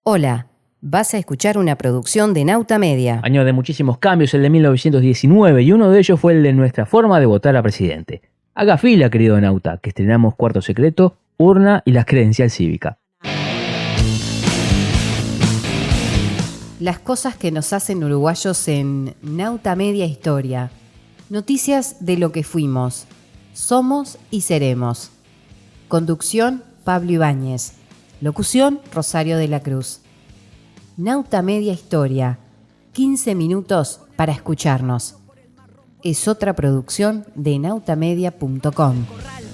Hola, vas a escuchar una producción de Nauta Media. Año de muchísimos cambios, el de 1919, y uno de ellos fue el de nuestra forma de votar a presidente. Haga fila, querido Nauta, que estrenamos Cuarto Secreto, Urna y la credencial cívica. Las cosas que nos hacen uruguayos en Nauta Media Historia. Noticias de lo que fuimos, somos y seremos. Conducción, Pablo Ibáñez. Locución, Rosario de la Cruz. Nauta Media Historia. 15 minutos para escucharnos. Es otra producción de nautamedia.com.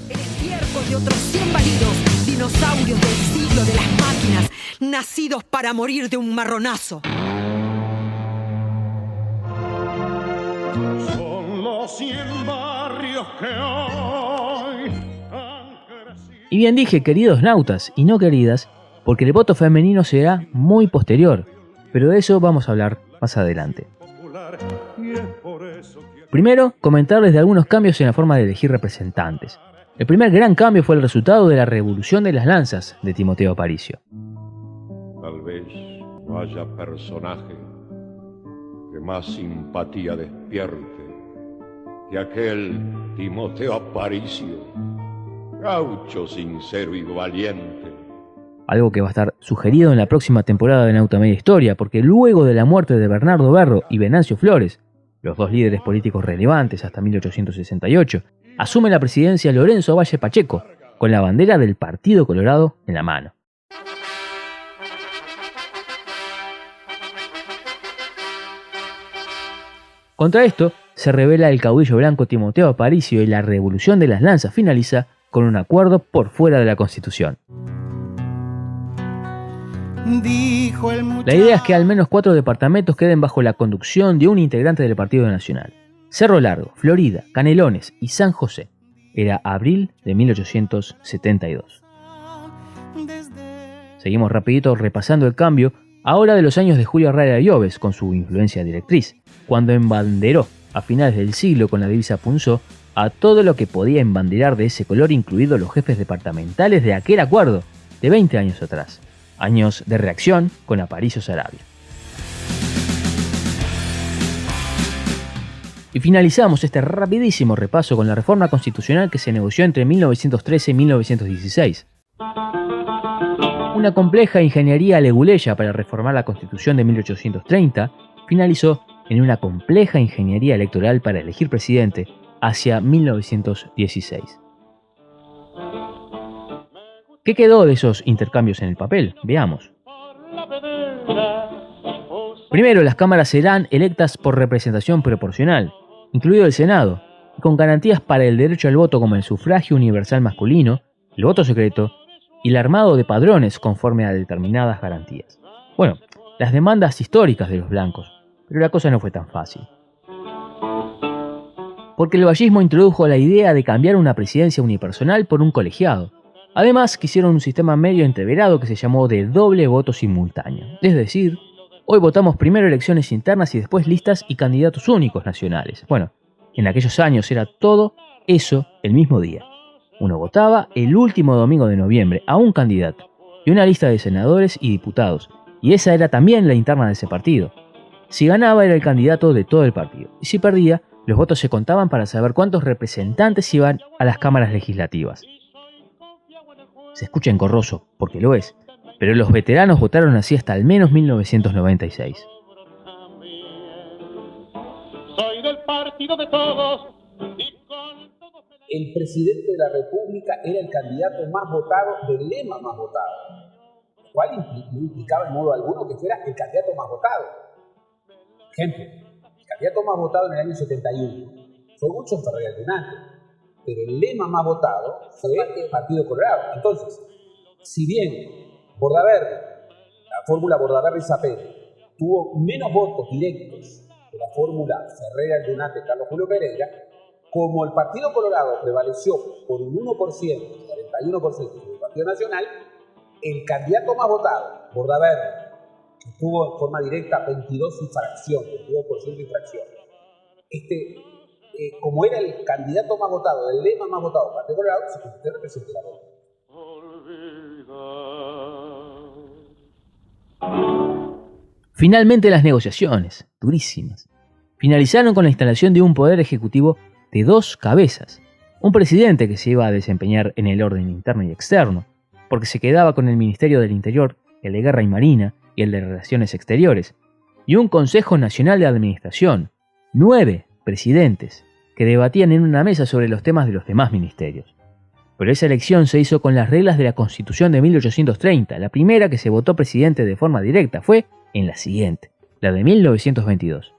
El estiércol de otros 100 válidos, dinosaurios del siglo de las máquinas, nacidos para morir de un marronazo. Son los 100 barrios que hoy han crecido. Y bien dije, queridos nautas y no queridas, porque el voto femenino será muy posterior, pero de eso vamos a hablar más adelante. Y es por eso que Primero, comentarles de algunos cambios en la forma de elegir representantes. El primer gran cambio fue el resultado de la Revolución de las Lanzas de Timoteo Aparicio. Tal vez no haya personaje que más simpatía despierte que aquel Timoteo Aparicio, gaucho sincero y valiente. Algo que va a estar sugerido en la próxima temporada de Nauta Media Historia, porque luego de la muerte de Bernardo Berro y Venancio Flores, los dos líderes políticos relevantes hasta 1868, asume la presidencia Lorenzo Valle Pacheco, con la bandera del Partido Colorado en la mano. Contra esto, se revela el caudillo blanco Timoteo Aparicio y la Revolución de las Lanzas finaliza con un acuerdo por fuera de la Constitución. La idea es que al menos 4 departamentos queden bajo la conducción de un integrante del Partido Nacional. Cerro Largo, Florida, Canelones y San José. Era abril de 1872. Seguimos rapidito repasando el cambio, ahora de los años de Julio Herrera Lloves con su influencia directriz, cuando embanderó a finales del siglo con la divisa Punzó a todo lo que podía embanderar de ese color, incluidos los jefes departamentales de aquel acuerdo de 20 años atrás. Años de reacción con Aparicio Saravia. Y finalizamos este rapidísimo repaso con la reforma constitucional que se negoció entre 1913 y 1916. Una compleja ingeniería leguleya para reformar la Constitución de 1830 finalizó en una compleja ingeniería electoral para elegir presidente hacia 1916. ¿Qué quedó de esos intercambios en el papel? Veamos. Primero, las cámaras serán electas por representación proporcional, incluido el Senado, y con garantías para el derecho al voto como el sufragio universal masculino, el voto secreto y el armado de padrones conforme a determinadas garantías. Bueno, las demandas históricas de los blancos, pero la cosa no fue tan fácil. Porque el vallismo introdujo la idea de cambiar una presidencia unipersonal por un colegiado. Además, quisieron un sistema medio entreverado que se llamó de doble voto simultáneo. Es decir, hoy votamos primero elecciones internas y después listas y candidatos únicos nacionales. Bueno, en aquellos años era todo eso el mismo día. Uno votaba el último domingo de noviembre a un candidato y una lista de senadores y diputados, y esa era también la interna de ese partido. Si ganaba era el candidato de todo el partido, y si perdía, los votos se contaban para saber cuántos representantes iban a las cámaras legislativas. Se escucha engorroso, porque lo es, pero los veteranos votaron así hasta al menos 1996. soy del partido de todos y con todos me la- El presidente de la República era el candidato más votado del lema más votado, lo cual no implicaba en modo alguno que fuera el candidato más votado. Ejemplo, el candidato más votado en el año 71 fue Wilson Ferrer Aldunate, pero el lema más votado fue el Partido Colorado. Entonces, si bien Bordaverde, la fórmula Bordaverde-Zapete, tuvo menos votos directos que la fórmula Ferrer Aldunate, Carlos Julio Pereira, como el Partido Colorado prevaleció por un 1%, 41% del Partido Nacional, el candidato más votado, Bordaverde, que tuvo en forma directa 22% de infracción, como era el candidato más votado, del lema más votado del Partido Colorado, se convirtió en presidente de la República. Finalmente las negociaciones, durísimas, finalizaron con la instalación de un poder ejecutivo de 2 cabezas. Un presidente que se iba a desempeñar en el orden interno y externo, porque se quedaba con el Ministerio del Interior, el de Guerra y Marina y el de Relaciones Exteriores, y un Consejo Nacional de Administración, 9 presidentes, que debatían en una mesa sobre los temas de los demás ministerios. Pero esa elección se hizo con las reglas de la Constitución de 1830. La primera que se votó presidente de forma directa fue en la siguiente, la de 1922.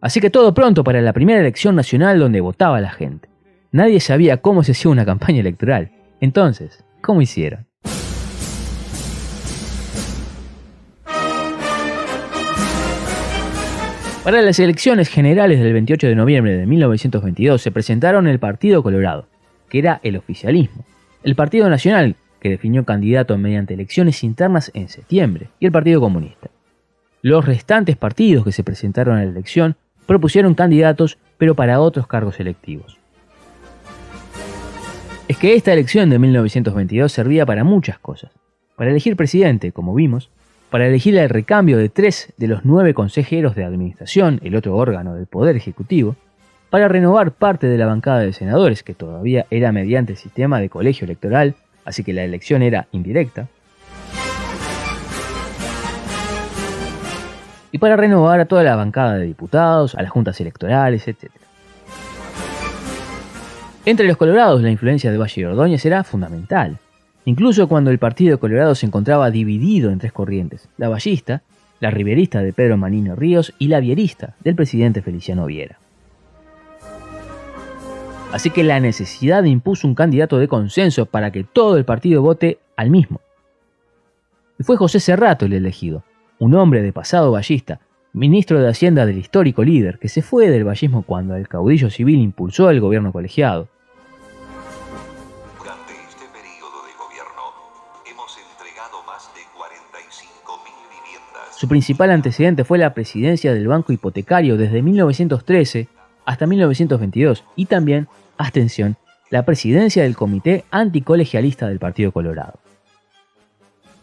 Así que todo pronto para la primera elección nacional donde votaba la gente. Nadie sabía cómo se hacía una campaña electoral. Entonces, ¿cómo hicieron? Para las elecciones generales del 28 de noviembre de 1922 se presentaron el Partido Colorado, que era el oficialismo, el Partido Nacional, que definió candidato mediante elecciones internas en septiembre, y el Partido Comunista. Los restantes partidos que se presentaron a la elección propusieron candidatos, pero para otros cargos electivos. Es que esta elección de 1922 servía para muchas cosas. Para elegir presidente, como vimos, para elegir el recambio de 3 de los 9 consejeros de administración, el otro órgano del Poder Ejecutivo, para renovar parte de la bancada de senadores, que todavía era mediante el sistema de colegio electoral, así que la elección era indirecta, y para renovar a toda la bancada de diputados, a las juntas electorales, etc. Entre los colorados la influencia de Valle y Ordóñez era fundamental, incluso cuando el Partido Colorado se encontraba dividido en 3 corrientes, la vallista, la riverista de Pedro Manino Ríos y la vierista del presidente Feliciano Viera. Así que la necesidad impuso un candidato de consenso para que todo el partido vote al mismo. Y fue José Cerrato el elegido, un hombre de pasado vallista, ministro de Hacienda del histórico líder, que se fue del vallismo cuando el caudillo civil impulsó el gobierno colegiado. Durante este periodo de gobierno hemos entregado más de 45.000 viviendas. Su principal antecedente fue la presidencia del Banco Hipotecario desde 1913 hasta 1922 y también, atención, la presidencia del Comité Anticolegialista del Partido Colorado.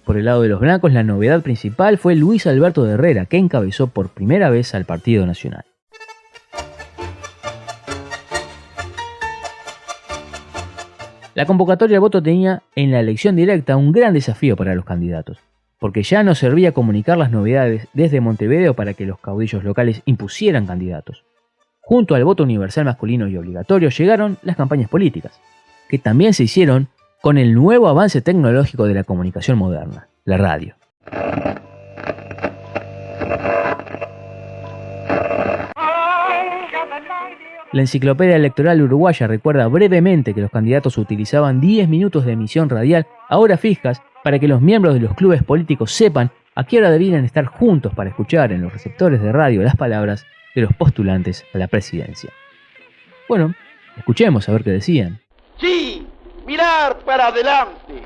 Por el lado de los blancos, la novedad principal fue Luis Alberto de Herrera, que encabezó por primera vez al Partido Nacional. La convocatoria al voto tenía en la elección directa un gran desafío para los candidatos, porque ya no servía comunicar las novedades desde Montevideo para que los caudillos locales impusieran candidatos. Junto al voto universal masculino y obligatorio llegaron las campañas políticas, que también se hicieron con el nuevo avance tecnológico de la comunicación moderna, la radio. La Enciclopedia Electoral Uruguaya recuerda brevemente que los candidatos utilizaban 10 minutos de emisión radial a horas fijas para que los miembros de los clubes políticos sepan a qué hora debían estar juntos para escuchar en los receptores de radio las palabras de los postulantes a la presidencia. Bueno, escuchemos a ver qué decían. Sí, mirar para adelante.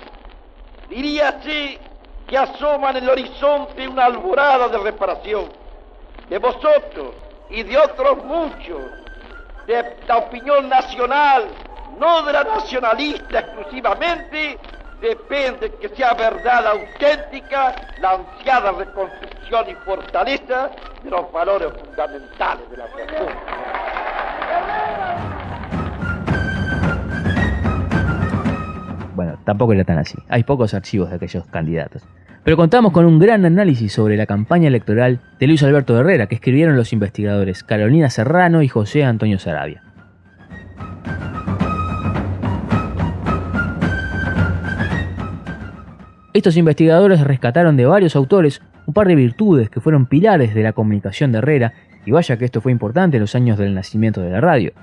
Diríase que asoma en el horizonte una alborada de reparación. De vosotros y de otros muchos, de la opinión nacional, no de la nacionalista exclusivamente, depende que sea verdad auténtica la ansiada reconstrucción y fortaleza de los valores fundamentales de la República. Bueno, tampoco era tan así. Hay pocos archivos de aquellos candidatos. Pero contamos con un gran análisis sobre la campaña electoral de Luis Alberto Herrera que escribieron los investigadores Carolina Serrano y José Antonio Sarabia. Estos investigadores rescataron de varios autores un par de virtudes que fueron pilares de la comunicación de Herrera, y vaya que esto fue importante en los años del nacimiento de la radio.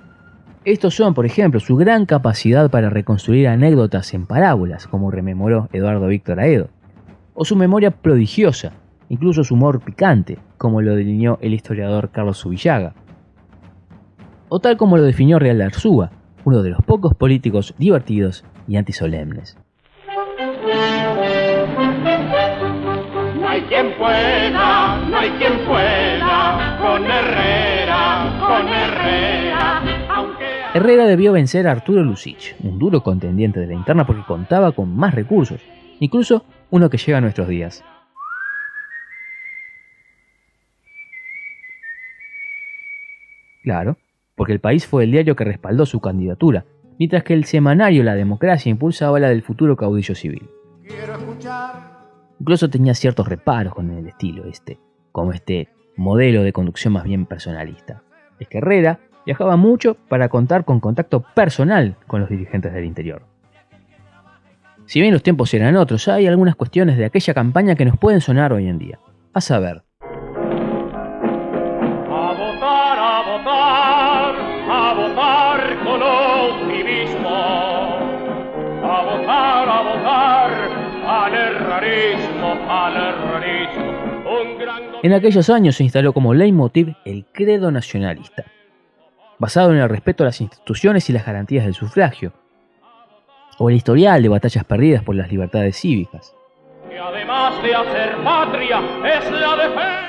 Estos son, por ejemplo, su gran capacidad para reconstruir anécdotas en parábolas, como rememoró Eduardo Víctor Aedo, o su memoria prodigiosa, incluso su humor picante, como lo delineó el historiador Carlos Zubillaga, o tal como lo definió Real de Arzúa, uno de los pocos políticos divertidos y antisolemnes. No hay quien pueda, con Herrera, aunque... Herrera debió vencer a Arturo Lucich, un duro contendiente de la interna porque contaba con más recursos, incluso uno que llega a nuestros días. Claro, porque El País fue el diario que respaldó su candidatura, mientras que el semanario La Democracia impulsaba la del futuro caudillo civil. Incluso tenía ciertos reparos con el estilo como este modelo de conducción más bien personalista. Es que Herrera viajaba mucho para contar con contacto personal con los dirigentes del interior. Si bien los tiempos eran otros, hay algunas cuestiones de aquella campaña que nos pueden sonar hoy en día. A saber, a votar con optimismo, a votar al errarismo, un gran... En aquellos años se instaló como leitmotiv el credo nacionalista, basado en el respeto a las instituciones y las garantías del sufragio, o el historial de batallas perdidas por las libertades cívicas. Y además de hacer patria, es la defensa.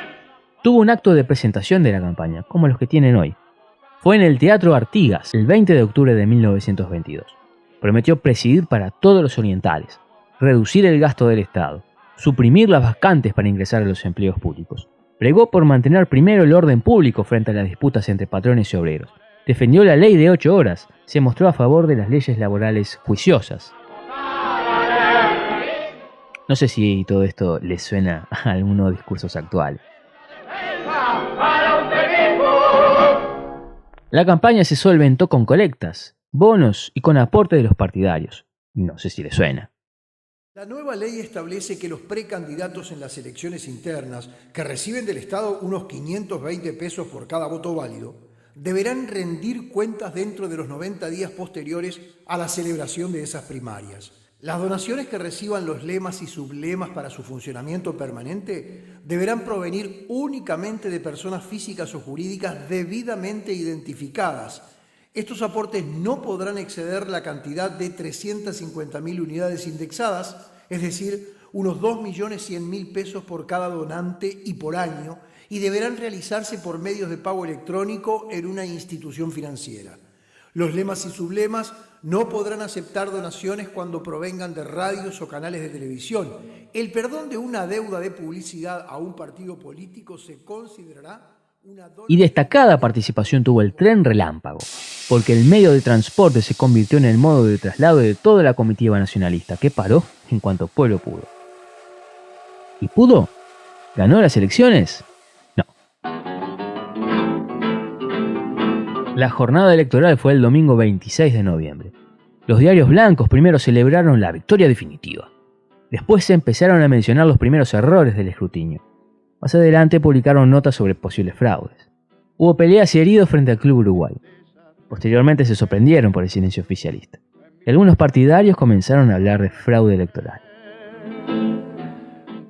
Tuvo un acto de presentación de la campaña, como los que tienen hoy. Fue en el Teatro Artigas, el 20 de octubre de 1922. Prometió presidir para todos los orientales, reducir el gasto del Estado, suprimir las vacantes para ingresar a los empleos públicos. Pregó por mantener primero el orden público frente a las disputas entre patrones y obreros. Defendió la ley de 8 horas, se mostró a favor de las leyes laborales juiciosas. No sé si todo esto les suena a algunos discursos actuales. La campaña se solventó con colectas, bonos y con aporte de los partidarios. No sé si les suena. La nueva ley establece que los precandidatos en las elecciones internas, que reciben del Estado unos 520 pesos por cada voto válido, deberán rendir cuentas dentro de los 90 días posteriores a la celebración de esas primarias. Las donaciones que reciban los lemas y sublemas para su funcionamiento permanente deberán provenir únicamente de personas físicas o jurídicas debidamente identificadas. Estos aportes no podrán exceder la cantidad de 350.000 unidades indexadas, es decir, unos 2.100.000 pesos por cada donante y por año, y deberán realizarse por medios de pago electrónico en una institución financiera. Los lemas y sublemas no podrán aceptar donaciones cuando provengan de radios o canales de televisión. El perdón de una deuda de publicidad a un partido político se considerará una donación. Y destacada participación tuvo el tren relámpago, porque el medio de transporte se convirtió en el modo de traslado de toda la comitiva nacionalista, que paró en cuanto pueblo pudo. ¿Y pudo? ¿Ganó las elecciones? No. La jornada electoral fue el domingo 26 de noviembre. Los diarios blancos primero celebraron la victoria definitiva. Después se empezaron a mencionar los primeros errores del escrutinio. Más adelante publicaron notas sobre posibles fraudes. Hubo peleas y heridos frente al Club Uruguay. Posteriormente se sorprendieron por el silencio oficialista. Y algunos partidarios comenzaron a hablar de fraude electoral.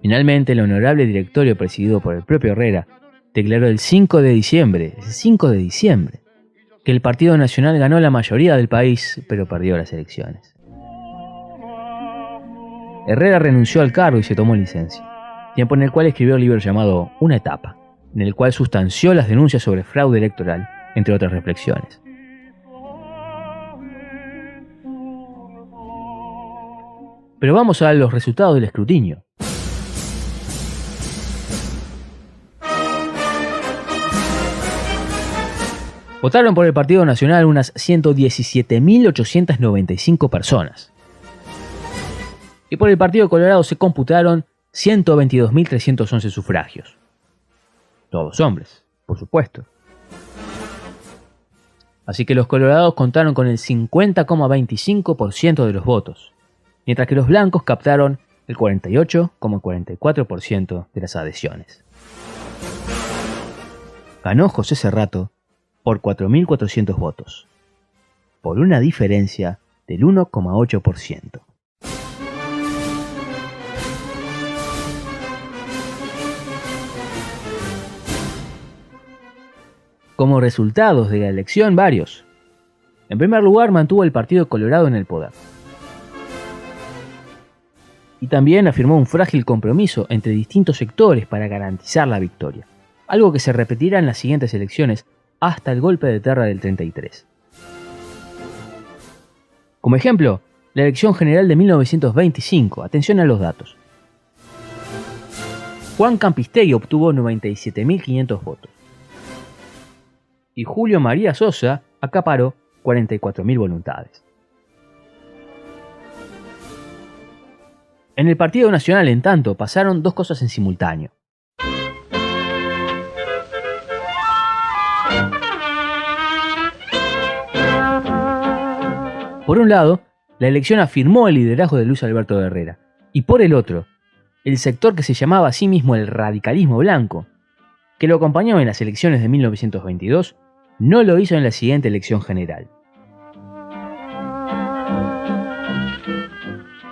Finalmente, el honorable directorio presidido por el propio Herrera declaró el 5 de diciembre, que el Partido Nacional ganó la mayoría del país, pero perdió las elecciones. Herrera renunció al cargo y se tomó licencia, tiempo en el cual escribió el libro llamado Una etapa, en el cual sustanció las denuncias sobre fraude electoral, entre otras reflexiones. Pero vamos a los resultados del escrutinio. Votaron por el Partido Nacional unas 117.895 personas. Y por el Partido Colorado se computaron 122.311 sufragios. Todos hombres, por supuesto. Así que los colorados contaron con el 50,25% de los votos, mientras que los blancos captaron el 48,44% de las adhesiones. Ganó José Cerrato por 4.400 votos, por una diferencia del 1,8%. Como resultados de la elección, varios. En primer lugar, mantuvo el Partido Colorado en el poder. Y también afirmó un frágil compromiso entre distintos sectores para garantizar la victoria, algo que se repetirá en las siguientes elecciones hasta el golpe de Terra del 33. Como ejemplo, la elección general de 1925, atención a los datos. Juan Campistegui obtuvo 97.500 votos. y Julio María Sosa acaparó 44.000 voluntades. En el Partido Nacional, en tanto, pasaron dos cosas en simultáneo. Por un lado, la elección afirmó el liderazgo de Luis Alberto Herrera, y por el otro, el sector que se llamaba a sí mismo el radicalismo blanco, que lo acompañó en las elecciones de 1922, no lo hizo en la siguiente elección general.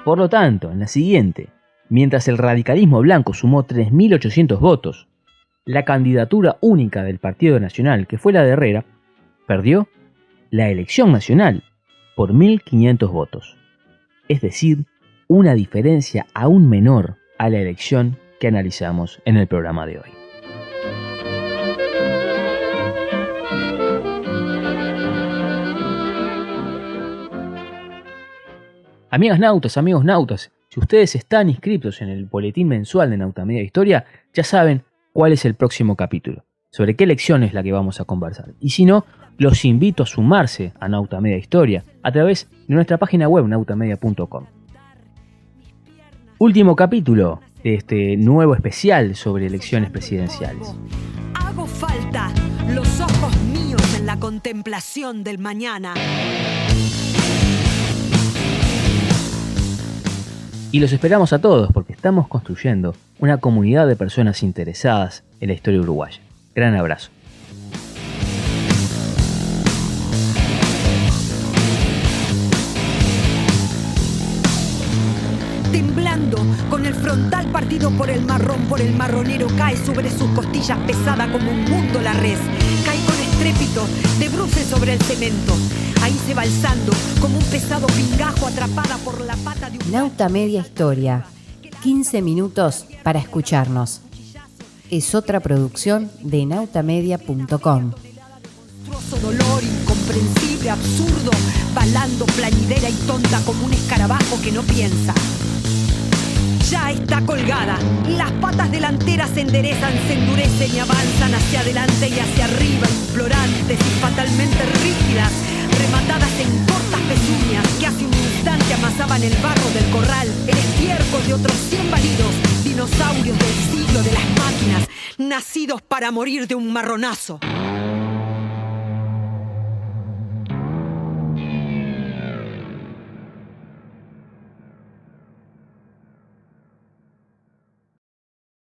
Por lo tanto, en la siguiente, mientras el radicalismo blanco sumó 3.800 votos, la candidatura única del Partido Nacional, que fue la de Herrera, perdió la elección nacional por 1.500 votos. Es decir, una diferencia aún menor a la elección que analizamos en el programa de hoy. Amigas nautas, amigos nautas, si ustedes están inscritos en el boletín mensual de Nautamedia Historia, ya saben cuál es el próximo capítulo, sobre qué lección es la que vamos a conversar. Y si no, los invito a sumarse a Nautamedia Historia a través de nuestra página web nautamedia.com. Último capítulo de este nuevo especial sobre elecciones presidenciales. Hago falta los ojos míos en la contemplación del mañana. Y los esperamos a todos porque estamos construyendo una comunidad de personas interesadas en la historia uruguaya. Gran abrazo. Temblando, con el frontal partido por el marronero cae sobre sus costillas pesada como un mundo la res. Cae con estrépito, de bruces sobre el cemento. Ahí se va alzando como un pesado pingajo atrapada por la pata de un... Nautamedia Historia, 15 minutos para escucharnos. Es otra producción de nautamedia.com. Monstruoso dolor incomprensible, absurdo, balando plañidera y tonta como un escarabajo que no piensa. Ya está colgada, las patas delanteras se enderezan, se endurecen y avanzan hacia adelante y hacia arriba, implorantes y fatalmente rígidas, rematadas en cortas pezuñas que hace un instante amasaban el barro del corral, el estiércol de otros 100 balidos, dinosaurios del siglo de las máquinas, nacidos para morir de un marronazo.